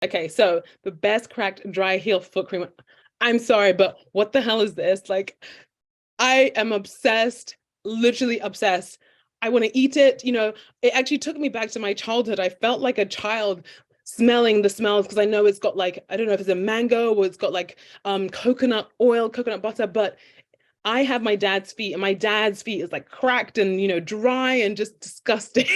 Okay, so the best cracked dry heel foot cream. I'm sorry, but what the hell is this? Like, I am obsessed, literally obsessed. I want to eat it. It actually took me back to my childhood. I felt like a child smelling the smells because I know it's got like, I don't know if it's a mango or it's got like coconut oil, coconut butter, but I have my dad's feet, and my dad's feet is like cracked and dry and just disgusting.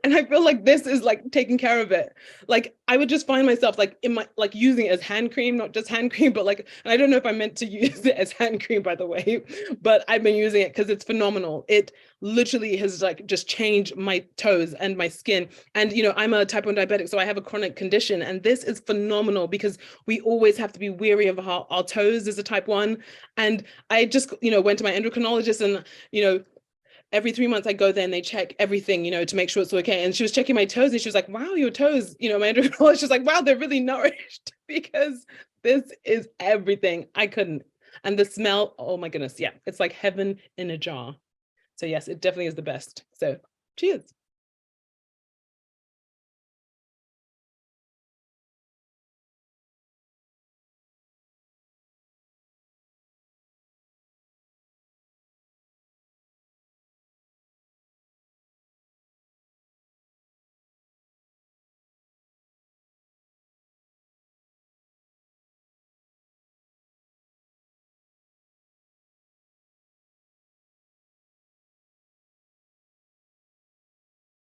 And I feel like this is like taking care of it. Like I would just find myself like in my like using it as hand cream, not just hand cream, but like, and I don't know if I meant to use it as hand cream, by the way, but I've been using it because it's phenomenal. It literally has like just changed my toes and my skin. And I'm a type 1 diabetic, so I have a chronic condition, and this is phenomenal because we always have to be wary of our toes as a type 1. And I just, went to my endocrinologist, and, every 3 months I go there and they check everything, to make sure it's okay. And she was checking my toes and she was like, wow, your toes, my endocrinologist was like, wow, they're really nourished because this is everything. I couldn't. And the smell, oh my goodness. Yeah. It's like heaven in a jar. So yes, it definitely is the best. So cheers.